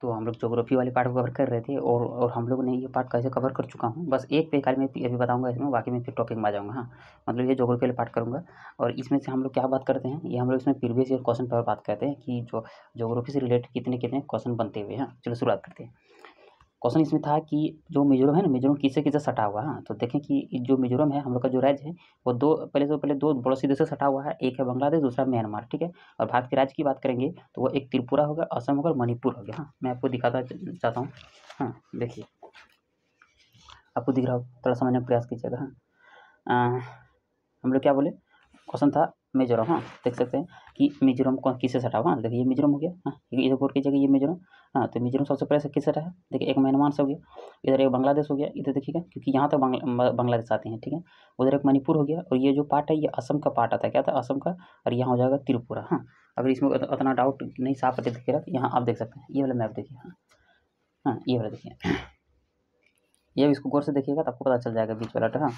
तो हम लोग ज्योग्राफी वाले पार्ट को कवर कर रहे थे और हम लोगों ने ये पार्ट कैसे कवर कर चुका हूँ। बस एक पे खाली मैं अभी बताऊँगा इसमें, बाकी मैं फिर टॉपिक में आ जाऊँगा। हाँ, मतलब ये ज्योग्राफी वाले पार्ट करूँगा और इसमें से हम लोग क्या बात करते हैं, ये हम लोग इसमें प्रीवियस ईयर क्वेश्चन पेपर बात करते हैं कि जो ज्योग्राफी से रिलेटेड कितने कितने क्वेश्चन बनते हुए हैं। चलो शुरुआत करते हैं। क्वेश्चन इसमें था कि जो मिजोरम है ना, मिजोरम किससे किससे सटा हुआ है। हाँ, तो देखें कि जो मिजोरम है हम लोग का जो राज्य है वो पहले दो पड़ोसी देश से सटा हुआ है। एक है बांग्लादेश, दूसरा म्यांमार, ठीक है। और भारत के राज्य की बात करेंगे तो वो एक त्रिपुरा होगा, असम होगा और मणिपुर हो गया। हाँ, मैं आपको दिखाता चाहता हूँ। हाँ, देखिए आपको दिख रहा हो, थोड़ा समझने का प्रयास कीजिएगा। हाँ, हम लोग क्या बोले, क्वेश्चन था मिजोरम। हाँ, देख सकते हैं कि मिजोरम कौन किससे सटा हुआ। हाँ, देखिए ये मिजोरम हो गया। हाँ, ये जो गौर कीजिएगा ये मिजोरम। हाँ, तो मिजोरम सबसे पहले से किससे सटा है, देखिए एक म्यांमार से हो गया, इधर एक बांग्लादेश हो गया, इधर देखिएगा क्योंकि यहाँ तक बांग्लादेश आते हैं, ठीक है। उधर एक मणिपुर हो गया और ये जो पार्ट है ये असम का पार्ट आता है, क्या था, असम का। और यहाँ हो जाएगा त्रिपुरा। हाँ, अगर इसमें उतना डाउट नहीं साफ करके दिखेगा, यहाँ आप देख सकते हैं ये वाला मैप देखिए। हाँ हाँ, ये वाला देखिए, ये इसको गौर से देखिएगा तो आपको पता चल जाएगा बीच वाला। हाँ,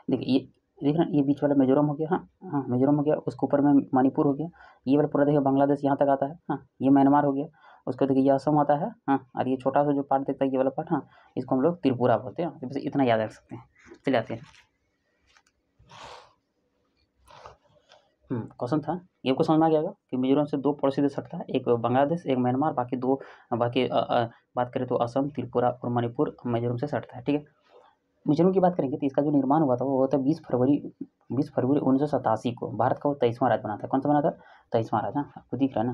देखिए ये देख रहे हैं, ये बीच वाला मिजोरम हो गया। हाँ हाँ, मिजोरम हो गया, उसके ऊपर में मणिपुर हो गया, ये वाला पूरा देखिए बांग्लादेश यहाँ तक आता है। हाँ, ये म्यांमार हो गया, उसको देखिए ये असम आता है। हाँ, और ये छोटा सा जो पार्ट देखता है ये वाला पार्ट, हाँ, इसको हम लोग त्रिपुरा बोलते हैं। तो बस इतना याद रख सकते हैं। चले आते हैं। क्वेश्चन था ये आपको समझ में आ गया कि मिजोरम से दो पड़ोसी देश सटता है, एक बांग्लादेश एक म्यांमार, बाकी बात करें तो असम, त्रिपुरा और मणिपुर मिजोरम से सटता है, ठीक है। मिजोरम की बात करेंगे तो इसका जो निर्माण हुआ था वो हुआ था 20 फरवरी 1987 को। भारत का वो 23वां राज्य बना था। कौन सा बना था, 23वां राज्य। हाँ, आपको दिख रहा है ना।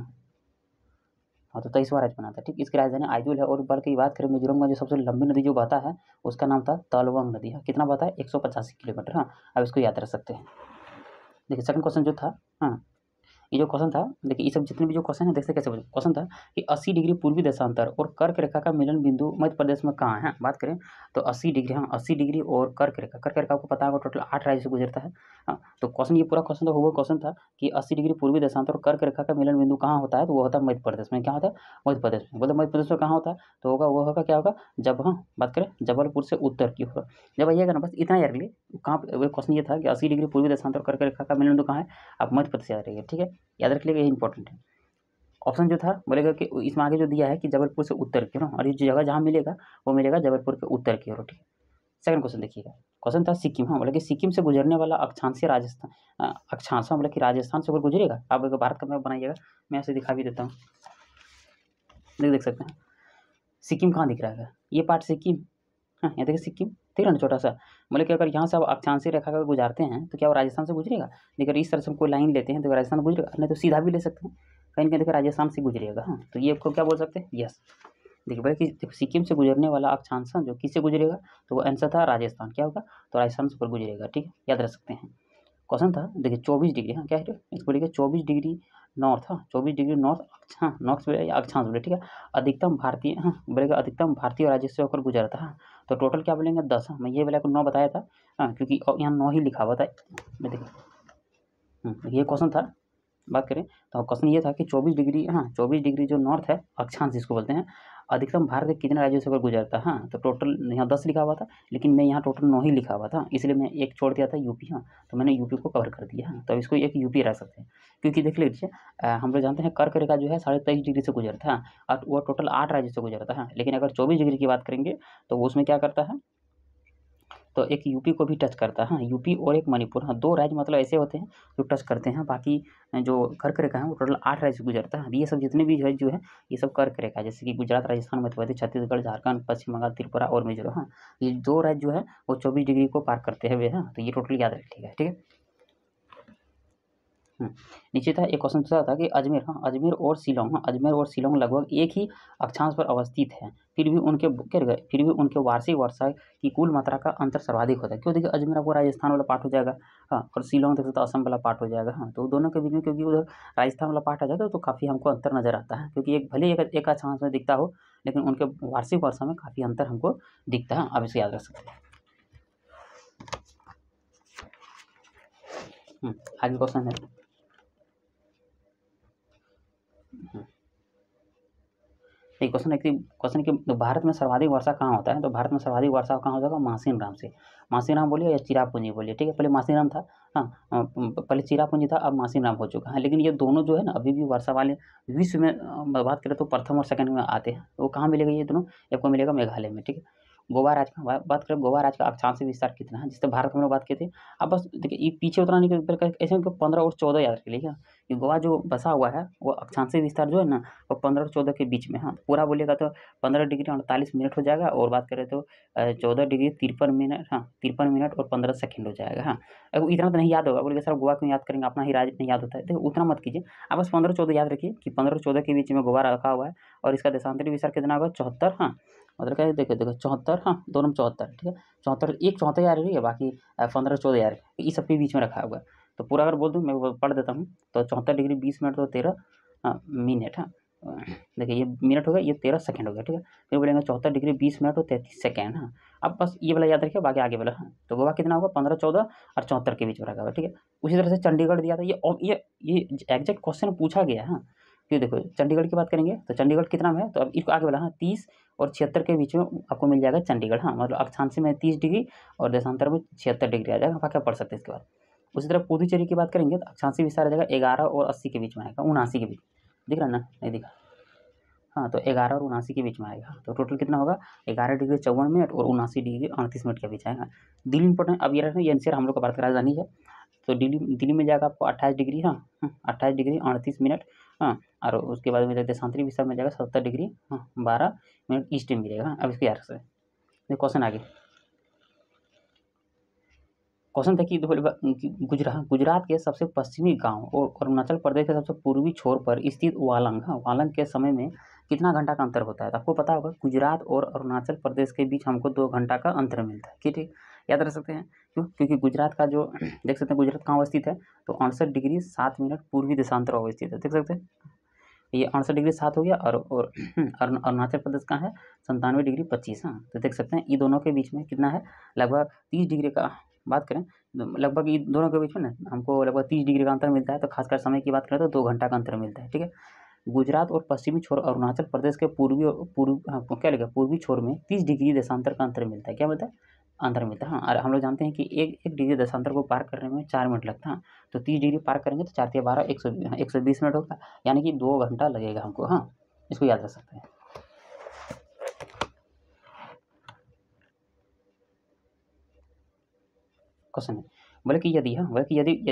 हाँ, तो 23वां राज्य बना था, ठीक। इसकी राजधानी आइजोल है। और बल्कि बात करें मिजोरम का जो सबसे लंबी नदी जो बहता है उसका नाम था तलवंग नदी। हाँ, कितना बहता है, 185 किलोमीटर। हाँ, अब इसको याद रख सकते हैं। देखिए सेकंड क्वेश्चन जो था, हाँ, ये जो क्वेश्चन था, देखिए ये सब जितने भी जो क्वेश्चन है देखते कैसे क्वेश्चन था कि 80 डिग्री पूर्वी देशांतर और कर्क रेखा का मिलन बिंदु मध्य प्रदेश में कहाँ है। बात करें तो 80 डिग्री, हाँ 80 डिग्री और कर्क रेखा आपको पता होगा टोटल 8 राज्य से गुजरता है। हाँ, तो क्वेश्चन ये पूरा क्वेश्चन तो हुआ क्वेश्चन था कि 80 डिग्री पूर्वी देशांतर और कर्क रेखा का मिलन बिंदु कहाँ होता है, तो वो होता है मध्य प्रदेश में। क्या होता है, मध्य प्रदेश में। बोले मध्य प्रदेश में कहाँ होता है, तो होगा वो होगा क्या होगा, जब, हाँ बात करें जबलपुर से उत्तर की होगा। जब आइएगा ना, बस इतना याद रखिए कहाँ पे। वो क्वेश्चन ये था कि 80 डिग्री पूर्वी देशांतर और कर्क रेखा का मिलन बिंदु कहाँ है, आप मध्य प्रदेश याद रखिए, ठीक है। याद रख लीजिएगा, ये इंपॉर्टेंट है। ऑप्शन जो था बोलेगा कि इसमें आगे जो दिया है कि जबलपुर से उत्तर की ओर, और ये जगह जहाँ मिलेगा वो मिलेगा जबलपुर के उत्तर की ओर, ठीक है। सेकंड क्वेश्चन देखिएगा, क्वेश्चन था सिक्किम। हाँ, बोले कि सिक्किम से गुजरने वाला अक्षांशीय राजस्थान, अक्षांश बोले कि राजस्थान से होकर गुजरेगा। आप अगर भारत का मैप बनाइएगा, मैं ऐसे दिखा भी देता हूँ, देख सकते हैं सिक्किम कहाँ दिख रहा है, ये पार्ट सिक्किम। हाँ, यहाँ देखिए सिक्किम दिख रहा है ना छोटा सा। बोले कि अगर यहाँ से आप अक्षांशीय रेखा का गुजारते हैं तो क्या वो राजस्थान से गुजरेगा। लेकिन इस तरह से हम कोई लाइन लेते हैं तो राजस्थान गुजरेगा, नहीं तो सीधा भी ले सकते हैं, कहीं ना कहीं देखिए राजस्थान से गुजरेगा। हाँ, तो ये आपको क्या बोल सकते हैं, यस। देखिए बोले कि देखो सिक्किम से गुजरने वाला अक्षांश जो किससे गुजरेगा, तो वो आंसर था राजस्थान। क्या होगा, तो राजस्थान से ऊपर गुजरेगा, ठीक है, याद रख सकते हैं। क्वेश्चन था देखिए 24 डिग्री, हाँ क्या है इसको लिखिए 24 डिग्री नॉर्थ। हाँ, 24 डिग्री नॉर्थ, हाँ नॉर्थ बोले या अक्षांश बोले, ठीक है। अधिकतम भारतीय, हाँ बोलेगा अधिकतम भारतीय राज्य से होकर गुजरता है। हाँ, तो टोटल क्या बोलेंगे 10। हाँ, मैं ये वाला को 9 बताया था। हाँ, क्योंकि यहाँ 9 ही लिखा हुआ था। मैं देखिए ये क्वेश्चन था। बात करें तो क्वेश्चन ये था कि 24 डिग्री, हाँ 24 डिग्री जो नॉर्थ है अक्षांश जिसको बोलते हैं, अधिकतम भारत के कितने राज्यों से होकर गुजरता है। हाँ, तो टोटल यहाँ 10 लिखा हुआ था, लेकिन मैं यहाँ टोटल 9 ही लिखा हुआ था, इसलिए मैं एक छोड़ दिया था यूपी। हाँ, तो मैंने यूपी को कवर कर दिया। हाँ, तो इसको एक यूपी रख सकते हैं, क्योंकि देख लीजिए हम लोग जानते हैं कर्क रेखा जो है 23.5 डिग्री से गुजरता है और वो टोटल 8 राज्यों से गुजरता है। लेकिन अगर 24 डिग्री की बात करेंगे तो वो उसमें क्या करता है, तो एक यूपी को भी टच करता है। हाँ, यूपी और एक मणिपुर। हाँ, 2 राज्य मतलब ऐसे होते हैं जो टच करते हैं। बाकी जो कर्क रेखा है वो टोटल 8 राज्य से गुजरता है। ये सब जितने भी है जो है ये सब कर्क रेखा है, जैसे कि गुजरात, राजस्थान, मध्य प्रदेश, छत्तीसगढ़, झारखंड, पश्चिम बंगाल, त्रिपुरा और मिजोरम। हाँ, ये 2 राज्य जो है वो 24 डिग्री को पार करते हुए। हाँ, तो ये टोटल याद रखिएगा, ठीक है। नीचे था एक क्वेश्चन पूछा था कि अजमेर, हाँ अजमेर और शिलोंग, हाँ अजमेर और शिलोंग लगभग एक ही अक्षांश पर अवस्थित है, फिर भी उनके वार्षिक वर्षा की कुल मात्रा का अंतर सर्वाधिक होता है। क्यों, देखिए अजमेर आपको राजस्थान वाला पार्ट हो जाएगा। हाँ, और शिलोंग देख सकते हो असम वाला पार्ट हो जाएगा। हाँ, तो दोनों के बीच में क्योंकि उधर राजस्थान वाला पार्ट आ जाएगा तो काफ़ी हमको अंतर नजर आता है, क्योंकि एक भले एक अक्षांश में दिखता हो लेकिन उनके वार्षिक वर्षा में काफ़ी अंतर हमको दिखता है। आप इसे याद रख सकते हैं। आगे क्वेश्चन है, ये क्वेश्चन कि भारत में सर्वाधिक वर्षा कहाँ होता है, तो भारत में सर्वाधिक वर्षा कहाँ हो जाएगा, मासीनराम से। मासीनराम बोलिए या चिरापुंजी बोलिए, ठीक है। पहले मासीनराम था, हाँ, पहले चिरापुंजी था, अब मासीनराम हो चुका है। लेकिन ये दोनों जो है ना अभी भी वर्षा वाले विश्व में बात करें तो प्रथम और सेकंड में आते हैं। तो कहाँ मिलेगा ये दोनों, आपको मिलेगा मेघालय में, ठीक है। गोवा राज्य का बात करें, गोवा राज्य का अक्षांशीय विस्तार कितना है, जिससे भारत में हम लोग बात किए थे। अब बस देखिए ये पीछे उतना नहीं, ऐसे 15 और 14 याद रखिए, ठीक है। ये गोवा जो बसा हुआ है वो अक्षांशीय विस्तार जो है ना वो 15 और 14 के बीच में, हाँ। पूरा बोलिएगा तो 15 डिग्री 48 मिनट हो जाएगा, और बात करें तो 14 डिग्री 53 मिनट, हाँ 53 मिनट और 15 सेकंड हो जाएगा, हाँ। अब इतना तो नहीं याद होगा, बोलिए सर गोवा क्यों याद करेंगे, अपना ही राज्य नहीं याद होता है, तो उतना मत कीजिए। आप बस 15 14 याद रखिए कि 15 और 14 के बीच में गोवा रखा हुआ है, और इसका देशांतरी विस्तार कितना होगा, 74, हाँ। मतलब क्या है, देखो 74, हाँ, दोनों में 74, ठीक है। 74, एक 74 याद रही है, बाकी 15 14 याद रही, इस सबके बीच में रखा हुआ है। तो पूरा अगर बोल दूँ, मैं वो पढ़ देता हूँ। तो 74 डिग्री 20 मिनट तो 13 मिनट, हाँ। देखिए ये मिनट हो गया, ये 13 सेकंड हो गया, ठीक है। फिर बोलेंगे 74 डिग्री 20 मिनट और 33 सेकंड, हाँ। अब बस ये वाला याद रखिए, बाकी आगे वाला, हाँ। तो गोवा कितना होगा, 15 14 और 74 के बीच में रखा हुआ, ठीक है। उसी तरह से चंडीगढ़ दिया था, ये एग्जैक्ट क्वेश्चन पूछा गया, हाँ। फिर देखो चंडीगढ़ की बात करेंगे तो चंडीगढ़ कितना में है, तो अब इसको आगे वाला, हाँ, 30 और 76 के बीच में आपको मिल जाएगा चंडीगढ़, हाँ। मतलब अक्षांशीय में 30 डिग्री और देशांतर में 76 डिग्री आ जाएगा, बाकी आप पढ़ सकते हैं इसके बाद। उसी तरह पुदुचेरी की बात करेंगे तो अक्षांशीय विस्तार आ जाएगा 11 और 80 के बीच में आएगा, 79 के बीच, दिख रहा है ना, नहीं दिखा, हाँ। तो 11 और 79 के बीच में आएगा, तो टोटल कितना होगा, 11 डिग्री 54 मिनट और 79 डिग्री 38 मिनट के बीच आएगा। दिल्ली इंपॉर्टेंट, अब ये रहना, ये एनसीआर हम लोग का भारत की राजधानी है। तो दिल्ली में जाएगा आपको 28 डिग्री, हाँ, 28 डिग्री 38 मिनट, हाँ। और उसके बाद में देशांतरी विस्तार में जाएगा 70 डिग्री, हाँ, 12 मिनट ईस्ट में मिलेगा, हाँ। अब इसको याद रख, क्वेश्चन आगे। क्वेश्चन था कि गुजरात के सबसे पश्चिमी गांव और अरुणाचल प्रदेश के सबसे पूर्वी छोर पर स्थित वालंग, हाँ, वालंग के समय में कितना घंटा का अंतर होता है। तो आपको पता होगा गुजरात और अरुणाचल प्रदेश के बीच हमको 2 घंटा का अंतर मिलता है, ठीक, याद रख सकते हैं। क्यों, क्योंकि गुजरात का जो देख सकते हैं गुजरात कहाँ अवस्थित है, तो 68 डिग्री 7 मिनट पूर्वी देशांतर अवस्थित है, देख सकते हैं। ये 68 डिग्री 7 हो गया, और अरुणाचल प्रदेश का है 97 डिग्री 25, हाँ। तो देख सकते हैं ये दोनों के बीच में कितना है, लगभग 30 डिग्री का बात करें, लगभग ये दोनों के बीच में ना हमको लगभग 30 डिग्री का अंतर मिलता है। तो खासकर समय की बात करें तो 2 घंटा का अंतर मिलता है, ठीक है। गुजरात और पश्चिमी छोर अरुणाचल प्रदेश के क्या लिखा, पूर्वी छोर में 30 डिग्री देशांतर का अंतर मिलता है, क्या मिलता है, अंतर मिलता है, हाँ। और हम लोग जानते हैं कि एक डिग्री देशांतर को पार करने में 4 मिनट लगता है, हाँ। तो 30 डिग्री पार करेंगे तो 4 तिया 12 120 मिनट होगा, यानी कि 2 घंटा लगेगा हमको, हाँ। इसको याद रख सकते हैं। क्वेश्चन है, बोले कि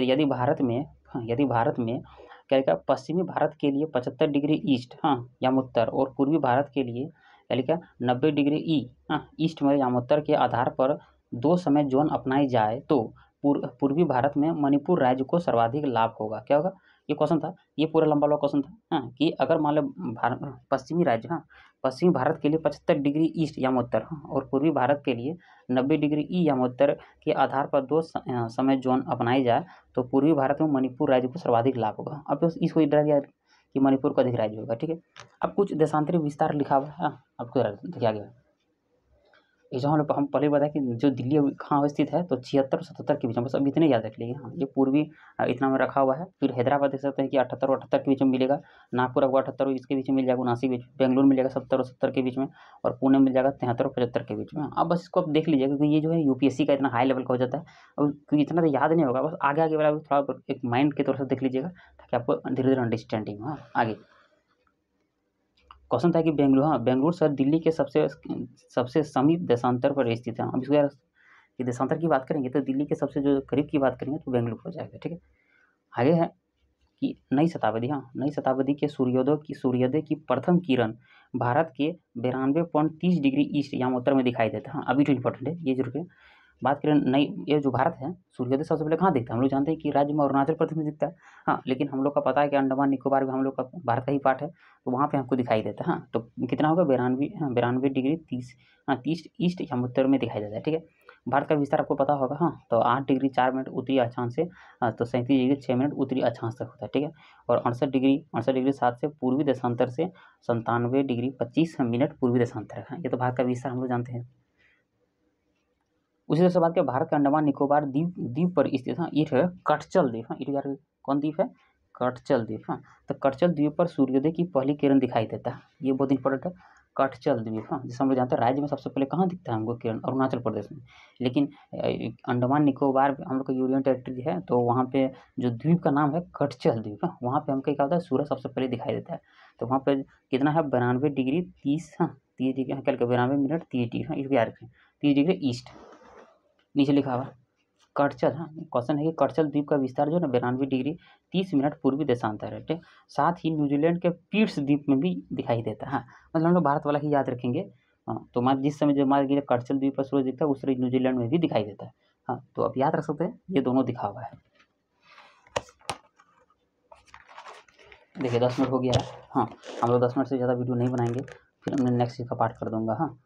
यदि भारत में, हाँ, यदि भारत में क्या लिखा, पश्चिमी भारत के लिए 75 डिग्री ईस्ट, हाँ, यामोत्तर, और पूर्वी भारत के लिए क्या लिखा 90 डिग्री हाँ, ईस्ट में यामोत्तर के आधार पर 2 समय जोन अपनाई जाए तो पूर्वी भारत में मणिपुर राज्य को सर्वाधिक लाभ होगा, क्या होगा। ये क्वेश्चन था, ये पूरा लंबा वाला क्वेश्चन था, हाँ। कि अगर मान लो पश्चिमी राज्य, हाँ, पश्चिमी भारत के लिए 75 डिग्री ईस्ट यामोत्तर, हाँ, और पूर्वी भारत के लिए 90 डिग्री यामोत्तर के आधार पर 2 समय जोन अपनाई जाए तो पूर्वी भारत में मणिपुर राज्य को सर्वाधिक लाभ होगा। अब इसको डर गया कि मणिपुर का अधिक राज्य होगा, ठीक है। अब कुछ देशांतरी विस्तार लिखा हुआ है, हाँ, आपको देखिए आगे। ये जो हम पहले बताया कि जो दिल्ली कहाँ अवस्थित है, तो 76 और 77 के बीच में, बस अब इतने याद रख लीजिए, हाँ। ये पूर्वी इतना में रखा हुआ है। फिर हैदराबाद देख सकते हैं कि 78 और 78 के बीच में मिलेगा, नागपुर आपको 78 इसके बीच में मिल जाएगा, 79 के बीच में, बेंगलुरु मिल जाएगा 70 और 70 के बीच में, और पुणे मिल जाएगा 73 और 75 के बीच में। अब बस इसको आप देख लीजिएगा, क्योंकि ये जो है यूपीएससी का इतना हाई लेवल का हो जाता है, अब क्योंकि इतना तो याद नहीं होगा, बस आगे आगे वाला थोड़ा एक माइंड के तौर से देख लीजिएगा, ताकि आपको धीरे धीरे अंडरस्टैंडिंग, हाँ। आगे क्वेश्चन था कि बेंगलुरु, हाँ, बेंगलुरु शहर दिल्ली के सबसे समीप देशांतर पर स्थित है। अब इसको यार कि देशांतर की बात करेंगे तो दिल्ली के सबसे जो करीब की बात करेंगे तो बेंगलुरु हो जाएगा, ठीक है। आगे है कि नई शताब्दी, हाँ, नई शताब्दी के सूर्योदय की प्रथम किरण भारत के 92.30 डिग्री ईस्ट या उत्तर में दिखाई देता है, हाँ। अभी जो इम्पोर्टेंट है ये जरूर बात करें नई, ये जो भारत है सूर्योदय सबसे पहले कहाँ दिखता है, हम लोग जानते हैं कि राज्य में अरुणाचल प्रदेश में दिखता है, हाँ। लेकिन हम लोग का पता है कि अंडमान निकोबार भी हम लोग का भारत का ही पार्ट है, तो वहाँ पे हमको दिखाई देता है, हाँ। तो कितना होगा 92 डिग्री 30, हाँ, 30 ईस्ट या उत्तर में दिखाई देता है, ठीक है। भारत का विस्तार आपको पता होगा, हाँ। तो 8 डिग्री 4 मिनट उत्तरी अक्षांश से, हाँ, तो 37 डिग्री 6 मिनट उत्तरी अक्षांश तक होता है, ठीक है। और 68 डिग्री 7 से पूर्वी देशांतर से 97 डिग्री 25 मिनट पूर्वी देशांतर है, हाँ। ये तो भारत का विस्तार हम लोग जानते हैं। उसी तरह से बात करें भारत के अंडमान निकोबार द्वीप पर स्थित, हाँ, ये है कटचल द्वीप, हाँ। ये यार कौन द्वीप है, कटचल द्वीप। हाँ, तो कटचल द्वीप पर सूर्योदय की पहली किरण दिखाई देता है, ये बहुत इंपॉर्टेंट है। कटचल द्वीप, हाँ, जैसे हम लोग जानते हैं राज्य में सबसे पहले कहाँ दिखता है हमको किरण, अरुणाचल प्रदेश में। लेकिन अंडमान निकोबार हम लोग का यूनियन टेरिटरी है, तो वहाँ पे जो द्वीप का नाम है कटचल द्वीप। हाँ, वहाँ पे हमको क्या होता है, सूरज सबसे पहले दिखाई देता है। तो वहाँ पे कितना है, 92 डिग्री 30, हाँ 30 डिग्री, हाँ, क्या 92 मिनट 30 डिग्री, हाँ इसको याद रखें, 30 डिग्री ईस्ट नीचे लिखा हुआ कटचल। हाँ, क्वेश्चन है कि कटचल द्वीप का विस्तार जो है ना 92 डिग्री 30 मिनट पूर्वी देशांतर है, ठीक। साथ ही न्यूजीलैंड के पीट्स द्वीप में भी दिखाई देता है। हाँ, मतलब हम लोग भारत वाला ही याद रखेंगे। हाँ, तो मान जिस समय जो मान लीजिए कटचल द्वीप पर सूरज दिखता है, उस समय न्यूजीलैंड में भी दिखाई देता है। हाँ, तो अब याद रख सकते हैं, ये दोनों दिखा हुआ है। देखिए 10 मिनट हो गया है। हाँ, हम लोग 10 मिनट से ज़्यादा वीडियो नहीं बनाएंगे, फिर हमने नेक्स्ट का पार्ट कर दूंगा। हाँ।